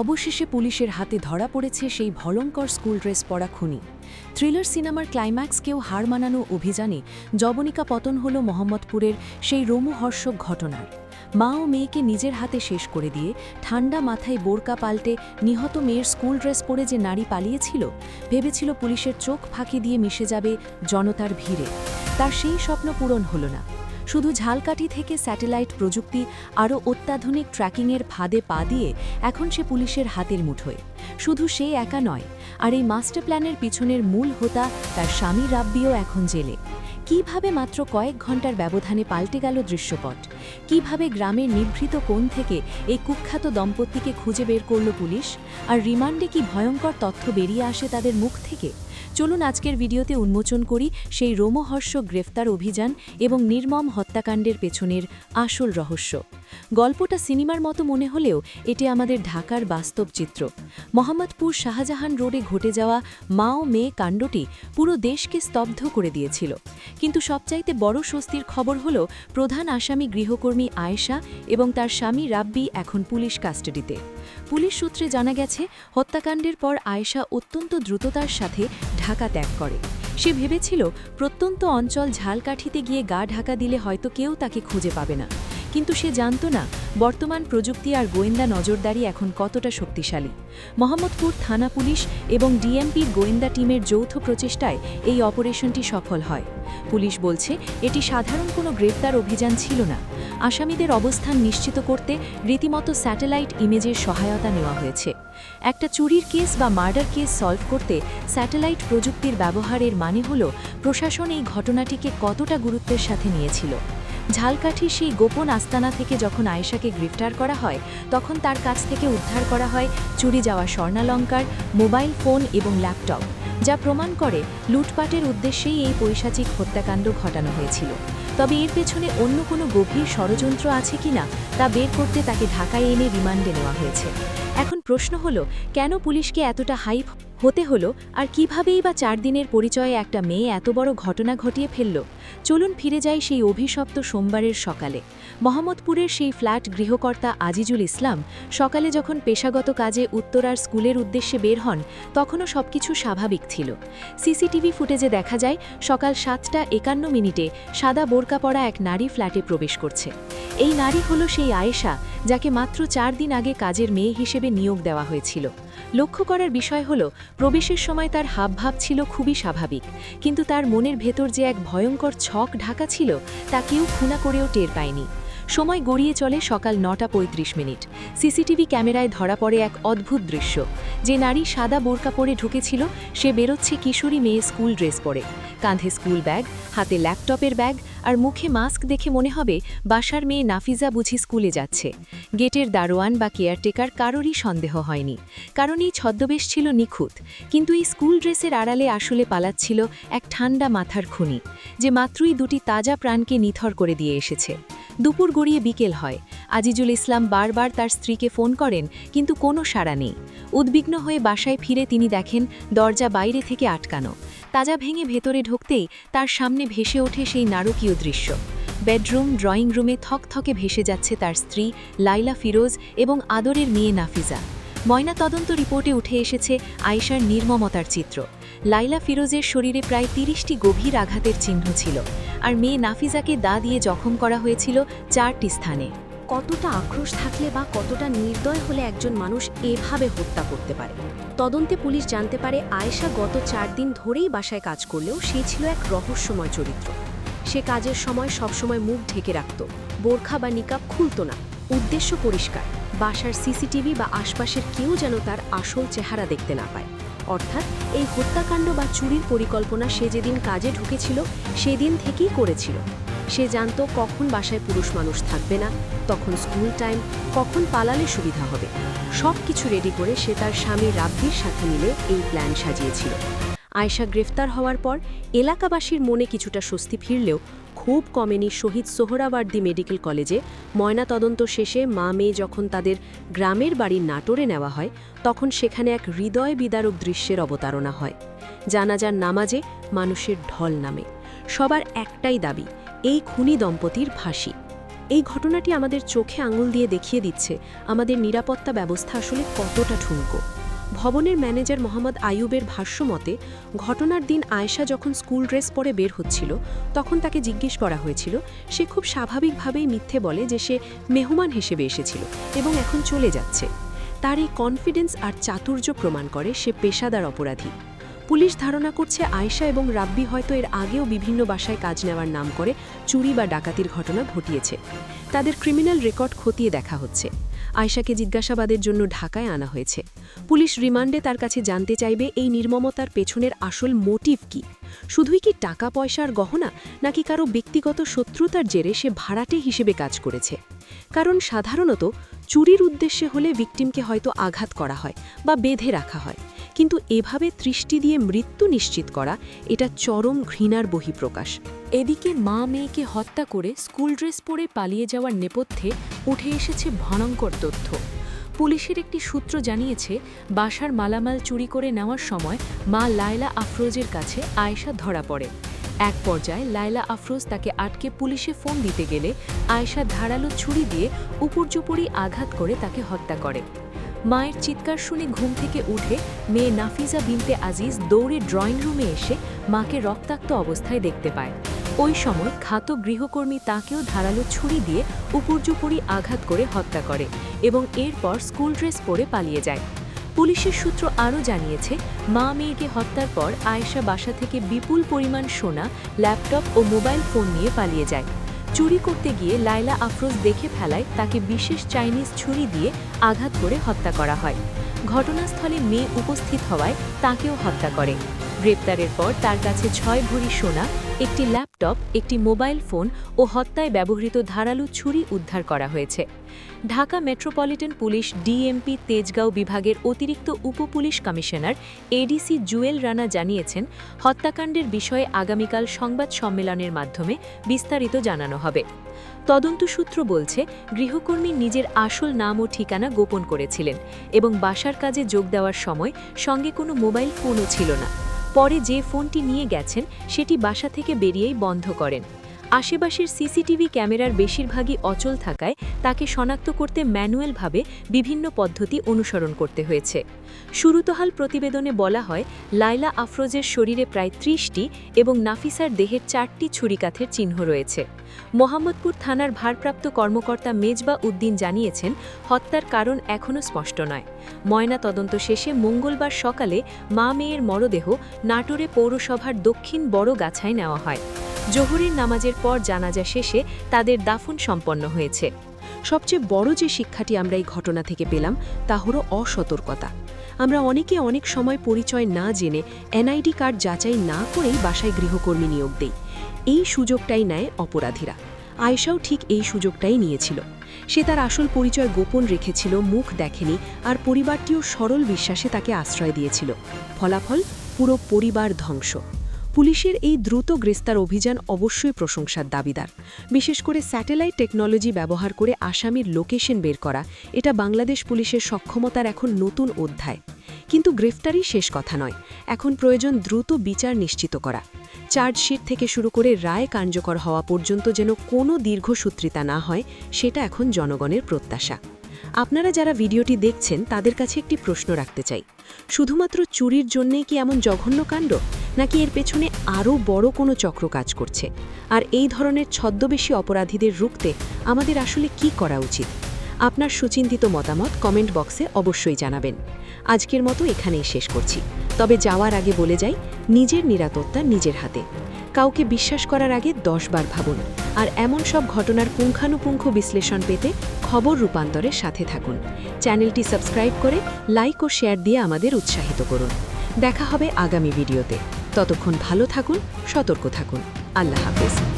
অবশেষে পুলিশের হাতে ধরা পড়েছে সেই ভয়ঙ্কর স্কুল ড্রেস পরা খুনি। থ্রিলার সিনেমার ক্লাইম্যাক্সকেও হার মানানো অভিযানে যবনিকা পতন হল মোহাম্মদপুরের সেই রোমহর্ষক ঘটনার। মা ও মেয়েকে নিজের হাতে শেষ করে দিয়ে ঠান্ডা মাথায় বোরকা পাল্টে নিহত মেয়ের স্কুল ড্রেস পরে যে নারী পালিয়েছিল, ভেবেছিল পুলিশের চোখ ফাঁকি দিয়ে মিশে যাবে জনতার ভিড়ে। তার সেই স্বপ্ন পূরণ হল না। শুধু ঝালকাঠি থেকে স্যাটেলাইট প্রযুক্তি আরও অত্যাধুনিক ট্র্যাকিংয়ের ফাঁদে পা দিয়ে এখন সে পুলিশের হাতের মুঠোয়। শুধু সে একা নয়, আর এই মাস্টার প্ল্যানের পিছনের মূল হোতা তার স্বামী রাব্বিও এখন জেলে। কিভাবে মাত্র কয়েক ঘন্টার ব্যবধানে পাল্টে গেল দৃশ্যপট? কিভাবে গ্রামের নিভৃত কোণ থেকে এই কুখ্যাত দম্পতিকে খুঁজে বের করল পুলিশ? আর রিমান্ডে কি ভয়ঙ্কর তথ্য বেরিয়ে আসে তাদের মুখ থেকে? চলুন আজকের ভিডিওতে উন্মোচন করি সেই রোমহর্ষক গ্রেফতার অভিযান এবং নির্মম হত্যাকাণ্ডের পেছনের আসল রহস্য। গল্পটা সিনেমার মতো মনে হলেও এটি আমাদের ঢাকার বাস্তব চিত্র। মোহাম্মদপুর শাহজাহান রোডে ঘটে যাওয়া মা ও মেয়ে কাণ্ডটি পুরো দেশকে স্তব্ধ করে দিয়েছিল। কিন্তু সবচাইতে বড় স্বস্তির খবর হল প্রধান আসামি গৃহকর্মী আয়েশা এবং তার স্বামী রাব্বি এখন পুলিশ কাস্টাডিতে। পুলিশ সূত্রে জানা গেছে, হত্যাকাণ্ডের পর আয়েশা অত্যন্ত দ্রুততার সাথে ঢাকা ত্যাগ করে। সে ভেবেছিল প্রত্যন্ত অঞ্চল ঝালকাঠিতে গিয়ে গা ঢাকা দিলে হয়তো কেউ তাকে খুঁজে পাবে না। কিন্তু সে জানত না বর্তমান প্রযুক্তি আর গোয়েন্দা নজরদারি এখন কতটা শক্তিশালী। মোহাম্মদপুর থানা পুলিশ এবং ডিএমপির গোয়েন্দা টিমের যৌথ প্রচেষ্টায় এই অপারেশনটি সফল হয়। পুলিশ বলছে এটি সাধারণ কোনো গ্রেফতার অভিযান ছিল না। আসামিদের অবস্থান নিশ্চিত করতে রীতিমতো স্যাটেলাইট ইমেজের সহায়তা নেওয়া হয়েছে। একটা চুরির কেস বা মার্ডার কেস সলভ করতে স্যাটেলাইট প্রযুক্তির ব্যবহারের মানে হল প্রশাসন এই ঘটনাটিকে কতটা গুরুত্বের সাথে নিয়েছিল। ঝালকাঠির সেই গোপন আস্তানা থেকে যখন আয়েশাকে গ্রেফতার করা হয়, তখন তার কাছ থেকে উদ্ধার করা হয় চুরি যাওয়া স্বর্ণালঙ্কার, মোবাইল ফোন এবং ল্যাপটপ, যা প্রমাণ করে লুটপাটের উদ্দেশ্যেই এই পৈশাচিক হত্যাকাণ্ড ঘটানো হয়েছিল। তবে এর পেছনে অন্য কোনো গভীর ষড়যন্ত্র আছে কিনা তা বের করতে তাকে ঢাকায় এনে রিমান্ডে নেওয়া হয়েছে। এখন প্রশ্ন হলো, কেন পুলিশকে এতটা হাইপ হতে হলো, আর কিভাবেই বা 4 দিনের পরিচয়ে একটা মেয়ে এত বড় ঘটনা ঘটিয়ে ফেলল? চলুন ফিরে যাই সেই অভিশপ্ত সোমবারের সকালে। মোহাম্মদপুরের সেই ফ্ল্যাট গৃহকর্তা আজিজুল ইসলাম সকালে যখন পেশাগত কাজে উত্তরার স্কুলের উদ্দেশ্যে বের হন, তখনও সবকিছু স্বাভাবিক ছিল। সিসিটিভি ফুটেজে দেখা যায় সকাল 7:51 সাদা বোরকা পরা এক নারী ফ্ল্যাটে প্রবেশ করছে। এই নারী হলো সেই আয়েশা, যাকে মাত্র 4 দিন আগে কাজের মেয়ে হিসেবে নিয়োগ দেওয়া হয়েছিল। লক্ষ্য করার বিষয় হল, প্রবেশের সময় তার হাবভাব ছিল খুবই স্বাভাবিক, কিন্তু তার মনের ভেতর যে এক ভয়ঙ্কর ছক ঢাকা ছিল তা কেউ খুনা করেও টের পায়নি। সময় গড়িয়ে চলে সকাল 9:35। সিসিটিভি ক্যামেরায় ধরা পড়ে এক অদ্ভুত দৃশ্য। যে নারী সাদা বোরকা পরে ঢুকেছিল, সে বেরোচ্ছে কিশোরী মেয়ে স্কুল ড্রেস পরে। কাঁধে স্কুল ব্যাগ, হাতে ল্যাপটপের ব্যাগ আর মুখে মাস্ক দেখে মনে হবে বাসার মেয়ে নাফিজা বুঝি স্কুলে যাচ্ছে। গেটের দারোয়ান বা কেয়ারটেকার কারোরই সন্দেহ হয়নি, কারণ এই ছদ্মবেশ ছিল নিখুঁত। কিন্তু এই স্কুল ড্রেসের আড়ালে আসলে পালাচ্ছিল এক ঠান্ডা মাথার খুনি, যে মাত্রই 2টি তাজা প্রাণকে নিথর করে দিয়ে এসেছে। দুপুর গড়িয়ে বিকেল হয়। আজিজুল ইসলাম বারবার তার স্ত্রীকে ফোন করেন, কিন্তু কোনো সাড়া নেই। উদ্বিগ্ন হয়ে বাসায় ফিরে তিনি দেখেন দরজা বাইরে থেকে আটকানো। তাজা ভেঙে ভেতরে ঢুকতেই তার সামনে ভেসে ওঠে সেই নারকীয় দৃশ্য। বেডরুম, ড্রয়িং রুমে থকথকে ভেসে যাচ্ছে তার স্ত্রী লাইলা ফিরোজ এবং আদরের মেয়ে নাফিজা। ময়নাতদন্ত রিপোর্টে উঠে এসেছে আয়েশার নির্মমতার চিত্র। লাইলা ফিরোজের শরীরে প্রায় 30টি গভীর আঘাতের চিহ্ন ছিল, আর মেয়ে নাফিজাকে দা দিয়ে জখম করা হয়েছিল 4টি স্থানে। কতটা আক্রোশ থাকলে বা কতটা নির্দয় হলে একজন মানুষ এভাবে হত্যা করতে পারে? তদন্তে পুলিশ জানতে পারে আয়েশা গত 4 দিন ধরেই বাসায় কাজ করলেও সে ছিল এক রহস্যময় চরিত্র। সে কাজের সময় সবসময় মুখ ঢেকে রাখত, বোরখা বা নিকাব খুলত না। উদ্দেশ্য পরিষ্কার, বাসার সিসিটিভি বা আশপাশের কেউ যেন তার আসল চেহারা দেখতে না পায়। অর্থাৎ এই হত্যাকাণ্ড বা চুরির পরিকল্পনা সে যেদিন কাজে ঢুকেছিল সেদিন থেকেই করেছিল। সে জানত কখন বাসায় পুরুষ মানুষ থাকবে না, তখন স্কুল টাইম, কখন পালালে সুবিধা হবে। সব কিছু রেডি করে সে তার স্বামী রাব্বির সাথে মিলে এই প্ল্যান সাজিয়েছিল। আয়েশা গ্রেফতার হওয়ার পর এলাকাবাসীর মনে কিছুটা স্বস্তি ফিরলেও খুব কমেনি শহীদ সোহরাওয়ার্দী মেডিকেল কলেজে। ময়নাতদন্ত শেষে মা মেয়ে যখন তাদের গ্রামের বাড়ির নাটোরে নেওয়া হয়, তখন সেখানে এক হৃদয় বিদারক দৃশ্যের অবতারণা হয়। জানাজার নামাজে মানুষের ঢল নামে। সবার একটাই দাবি, এই খুনি দম্পতির ফাঁসি। এই ঘটনাটি আমাদের চোখে আঙুল দিয়ে দেখিয়ে দিচ্ছে আমাদের নিরাপত্তা ব্যবস্থা আসলে কতটা ঠুনকো। ভবনের ম্যানেজার মোহাম্মদ আইয়ুবের ভাষ্যমতে, ঘটনার দিন আয়েশা যখন স্কুল ড্রেস পরে বের হচ্ছিল তখন তাকে জিজ্ঞেস করা হয়েছিল। সে খুব স্বাভাবিকভাবেই মিথ্যে বলে যে সে মেহমান হিসেবে এসেছিল এবং এখন চলে যাচ্ছে। তার এই কনফিডেন্স আর চাতুর্য প্রমাণ করে সে পেশাদার অপরাধী। পুলিশ ধারণা করছে আয়েশা এবং রাব্বি হয়তো এর আগেও বিভিন্ন বাসায় কাজ নেওয়ার নাম করে চুরি বা ডাকাতির ঘটনা ঘটিয়েছে। তাদের ক্রিমিনাল রেকর্ড খতিয়ে দেখা হচ্ছে। আয়েশাকে জিজ্ঞাসাবাদের জন্য ঢাকায় আনা হয়েছে। পুলিশ রিমান্ডে তার কাছে জানতে চাইবে এই নির্মমতার পেছনের আসল মোটিভ কি। শুধুই কি টাকা পয়সার গহনা, নাকি কারো ব্যক্তিগত শত্রুতার জেরে সে ভাড়াটে হিসেবে কাজ করেছে? কারণ সাধারণত চুরির উদ্দেশ্যে হলে ভিকটিমকে হয়তো আঘাত করা হয় বা বেঁধে রাখা হয়, কিন্তু এভাবে তৃষ্টি দিয়ে মৃত্যু নিশ্চিত করা, এটা চরম ঘৃণার বহিঃপ্রকাশ। এদিকে মা মেয়েকে হত্যা করে স্কুল ড্রেস পরে পালিয়ে যাওয়ার নেপথ্যে উঠে এসেছে ভয়ঙ্কর তথ্য। পুলিশের একটি সূত্র জানিয়েছে, বাসার মালামাল চুরি করে নেওয়ার সময় মা লায়লা আফরোজের কাছে আয়েশা ধরা পড়ে। এক পর্যায়ে লায়লা আফরোজ তাকে আটকে পুলিশে ফোন দিতে গেলে আয়েশা ধারালো ছুরি দিয়ে উপর্যুপরি আঘাত করে তাকে হত্যা করে। মায়ের চিৎকার শুনে ঘুম থেকে উঠে মেয়ে নাফিজা বিনতে আজিজ দৌড়ে ড্রয়িং রুমে এসে মাকে রক্তাক্ত অবস্থায় দেখতে পায়। ওই সময় খাত গৃহকর্মী তাকেও ধারালো ছুরি দিয়ে উপর্যুপরি আঘাত করে হত্যা করে এবং এরপর স্কুল ড্রেস পরে পালিয়ে যায়। পুলিশের সূত্র আরও জানিয়েছে, মা মেয়েকে হত্যার পর আয়েশা বাসা থেকে বিপুল পরিমাণ সোনা, ল্যাপটপ ও মোবাইল ফোন নিয়ে পালিয়ে যায়। চুরি করতে গিয়ে লায়লা আফরোজ দেখে ফেলায় তাকে বিশেষ চাইনিজ ছুরি দিয়ে আঘাত করে হত্যা করা হয়। ঘটনাস্থলে মেয়ে উপস্থিত হওয়ায় তাকেও হত্যা করে। গ্রেপ্তারের পর তার কাছে 6 ভরি সোনা, একটি ল্যাপটপ, একটি মোবাইল ফোন ও হত্যায় ব্যবহৃত ধারালো ছুরি উদ্ধার করা হয়েছে। Dhaka metropolitan police DMP Tejgaon বিভাগের অতিরিক্ত উপপুলিশ কমিশনার এডিসি জুয়েল রানা জানিয়েছেন, হত্যাকাণ্ডের বিষয়ে আগামীকাল সংবাদ সম্মেলনের মাধ্যমে বিস্তারিত জানানো হবে। তদন্ত সূত্র বলছে, গৃহকর্মী নিজের আসল নাম ও ঠিকানা গোপন করেছিলেন এবং বাসার কাজে যোগ দেওয়ার সময় সঙ্গে কোনো মোবাইল ফোনও ছিল না। পরে যে ফোনটি নিয়ে গেছেন সেটি বাসা থেকে বেরিয়েই বন্ধ করেন। আশেপাশের সিসিটিভি ক্যামেরার বেশিরভাগই অচল থাকায় তাকে শনাক্ত করতে ম্যানুয়ালভাবে বিভিন্ন পদ্ধতি অনুসরণ করতে হয়েছে। শুরুতহাল প্রতিবেদনে বলা হয়, লায়লা আফরোজের শরীরে প্রায় 30টি এবং নাফিসার দেহের 4টি ছুরিকাঘাতের চিহ্ন রয়েছে। মোহাম্মদপুর থানার ভারপ্রাপ্ত কর্মকর্তা মেজবা উদ্দিন জানিয়েছেন, হত্যার কারণ এখনও স্পষ্ট নয়। ময়না তদন্ত শেষে মঙ্গলবার সকালে মা মেয়ের মরদেহ নাটোরে পৌরসভার দক্ষিণ বড়গাছায় নেওয়া হয়। জোহরের নামাজের পর জানাজা শেষে তাদের দাফন সম্পন্ন হয়েছে। সবচেয়ে বড় যে শিক্ষাটি আমরা এই ঘটনা থেকে পেলাম তা হলো অসতর্কতা। আমরা অনেকে অনেক সময় পরিচয় না জেনে এনআইডি কার্ড যাচাই না করেই বাসায় গৃহকর্মী নিয়োগ দেই। এই সুযোগটাই নেয় অপরাধীরা। আয়েশাও ঠিক এই সুযোগটাই নিয়েছিল। সে তার আসল পরিচয় গোপন রেখেছিল, মুখ দেখেনি, আর পরিবারটিও সরল বিশ্বাসে তাকে আশ্রয় দিয়েছিল। ফলাফল, পুরো পরিবার ধ্বংস। পুলিশের এই দ্রুত গ্রেফতার অভিযান অবশ্যই প্রশংসার দাবিদার। বিশেষ করে স্যাটেলাইট টেকনোলজি ব্যবহার করে আসামির লোকেশন বের করা, এটা বাংলাদেশ পুলিশের সক্ষমতার এখন নতুন অধ্যায়। কিন্তু গ্রেফতারই শেষ কথা নয়, এখন প্রয়োজন দ্রুত বিচার নিশ্চিত করা। চার্জশিট থেকে শুরু করে রায় কার্যকর হওয়া পর্যন্ত যেন কোনো দীর্ঘসূত্রিতা না হয়, সেটা এখন জনগণের প্রত্যাশা। আপনারা যারা ভিডিওটি দেখছেন তাদের কাছে একটি প্রশ্ন রাখতে চাই, শুধুমাত্র চুরির জন্যেই কি এমন জঘন্য কাণ্ড, নাকি এর পেছনে আরও বড় কোনো চক্র কাজ করছে? আর এই ধরনের ছদ্মবেশী অপরাধীদের রুখতে আমাদের আসলে কি করা উচিত? আপনার সুচিন্তিত মতামত কমেন্ট বক্সে অবশ্যই জানাবেন। আজকের মতো এখানেই শেষ করছি, তবে যাওয়ার আগে বলে যাই, নিজের নিরাপত্তা নিজের হাতে। কাউকে বিশ্বাস করার আগে 10 বার ভাবুন। আর এমন সব ঘটনার পুঙ্খানুপুঙ্খ বিশ্লেষণ পেতে খবর রূপান্তরের সাথে থাকুন। চ্যানেলটি সাবস্ক্রাইব করে লাইক ও শেয়ার দিয়ে আমাদের উৎসাহিত করুন। দেখা হবে আগামী ভিডিওতে। ততক্ষণ ভালো থাকুন, সতর্ক থাকুন। আল্লাহ হাফেজ।